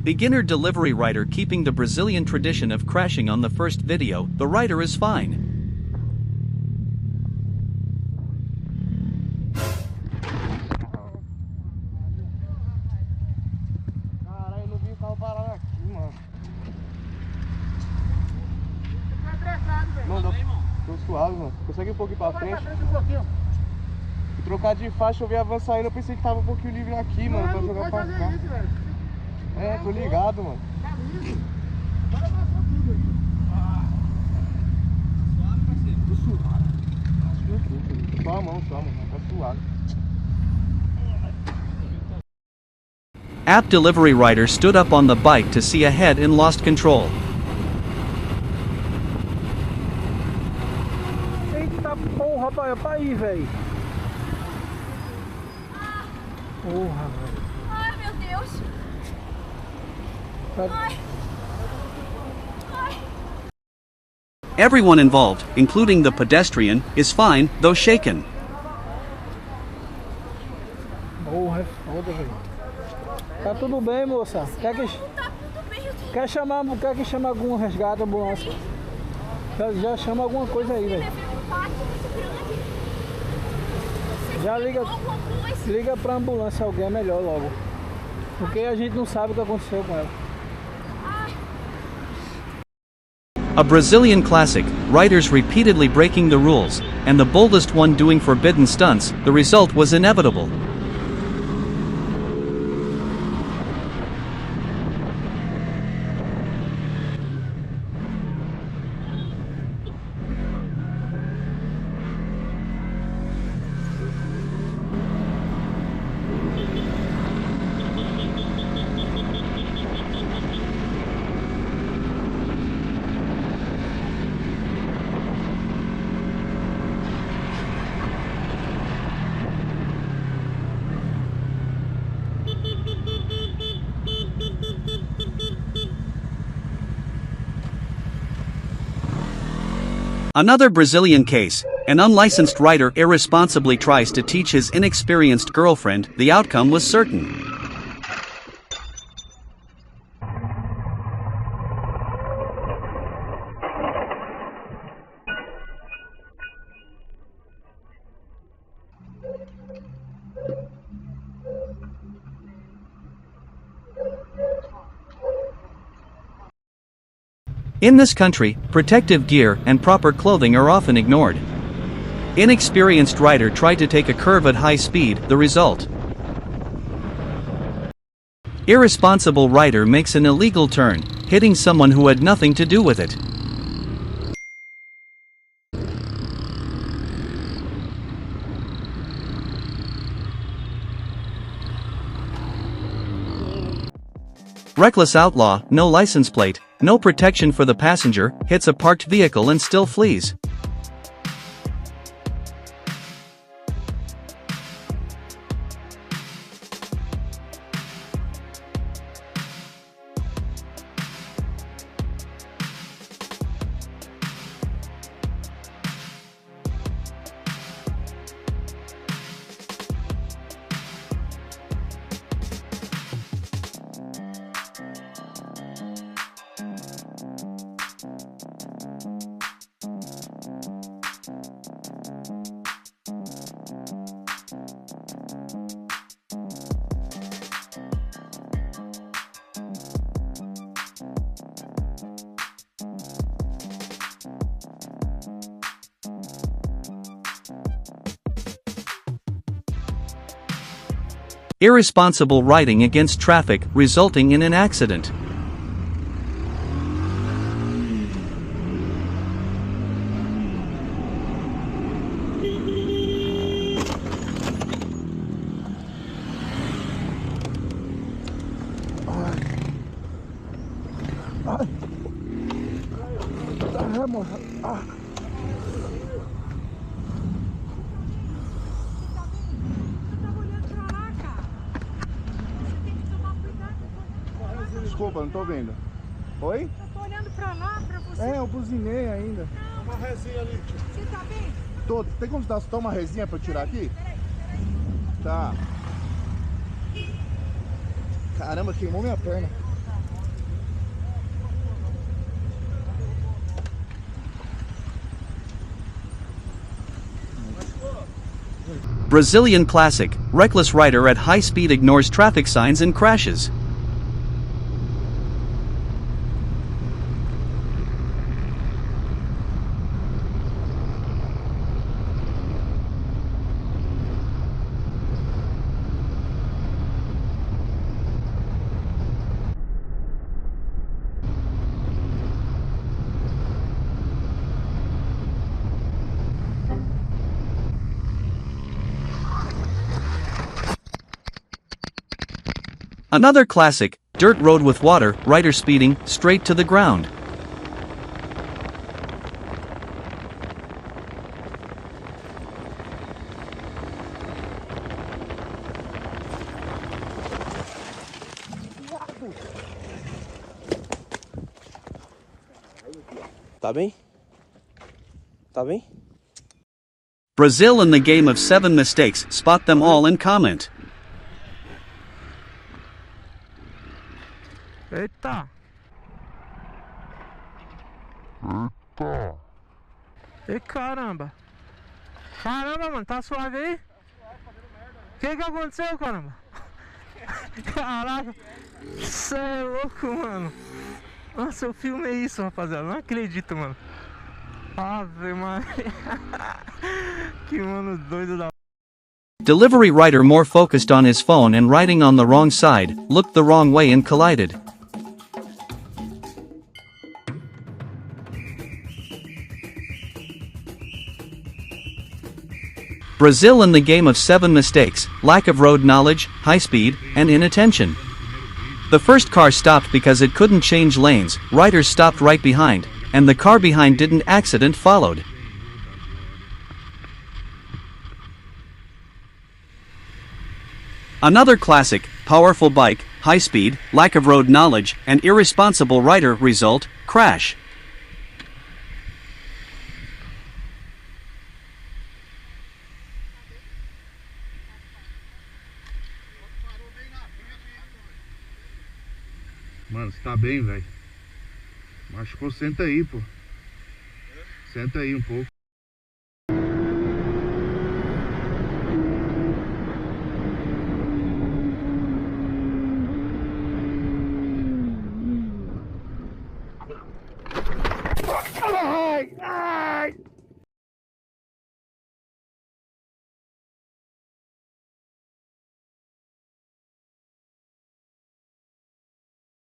Beginner delivery rider keeping the Brazilian tradition of crashing on the first video, the rider is fine. Mano, tô suave, mano. Consegue um pouquinho pra frente? E trocar de faixa, eu vi avançar ainda, eu pensei que tava um pouquinho livre aqui, mano, pra jogar pra cá. É, tô ligado, mano. Tá livre. Bora avançar tudo aí. Suave, parceiro? Tô suave. Só a mão, tá suave. App delivery rider stood up on the bike to see ahead and lost control. Eita porra, pra aí, velho. Porra, velho. Ai, meu Deus. Ai. Ai. Everyone involved, including the pedestrian, is fine, though shaken. Porra, é foda, velho. Tá tudo bem, moça? Tá tudo bem, eu tô... Quer que chame algum resgate, ambulância? Já chama alguma coisa aí, velho. Já liga pra ambulância, alguém é melhor logo. Porque a gente não sabe o que aconteceu com ela. A Brazilian classic, riders repeatedly breaking the rules, and the boldest one doing forbidden stunts, the result was inevitable. Another Brazilian case, an unlicensed rider irresponsibly tries to teach his inexperienced girlfriend, the outcome was certain. In this country, protective gear and proper clothing are often ignored. Inexperienced rider tried to take a curve at high speed, the result. Irresponsible rider makes an illegal turn, hitting someone who had nothing to do with it. Reckless outlaw, no license plate, no protection for the passenger, hits a parked vehicle and still flees. Irresponsible riding against traffic, resulting in an accident. Desculpa, não tô vendo. Oi? Eu tô olhando pra lá, pra você. É, eu buzinei ainda. Não. Uma resinha ali, tio. Você tá bem? Tô. Tem como dar só uma resinha pra eu tirar aqui? Tá. Caramba, queimou minha perna. Brazilian classic, reckless rider at high speed ignores traffic signs and crashes. Another classic, dirt road with water, rider speeding, straight to the ground. Tá bem? Tá bem? Brazil in the game of 7 mistakes, spot them all and comment. Eita! E caramba! Caramba, mano, tá suave aí? O que aconteceu, caramba? Caraca! Cê é louco, mano! Nossa, eu filmei isso, rapaziada. Não acredito, mano. Ave Maria. Que mano doido da... Delivery rider more focused on his phone and riding on the wrong side, looked the wrong way and collided. Brazil in the game of 7 mistakes, lack of road knowledge, high speed, and inattention. The first car stopped because it couldn't change lanes, riders stopped right behind, and the car behind didn't accident followed. Another classic, powerful bike, high speed, lack of road knowledge, and irresponsible rider, result, crash. Mano, você tá bem, velho? Machucou, senta aí, pô. Senta aí um pouco. Ai! Ai!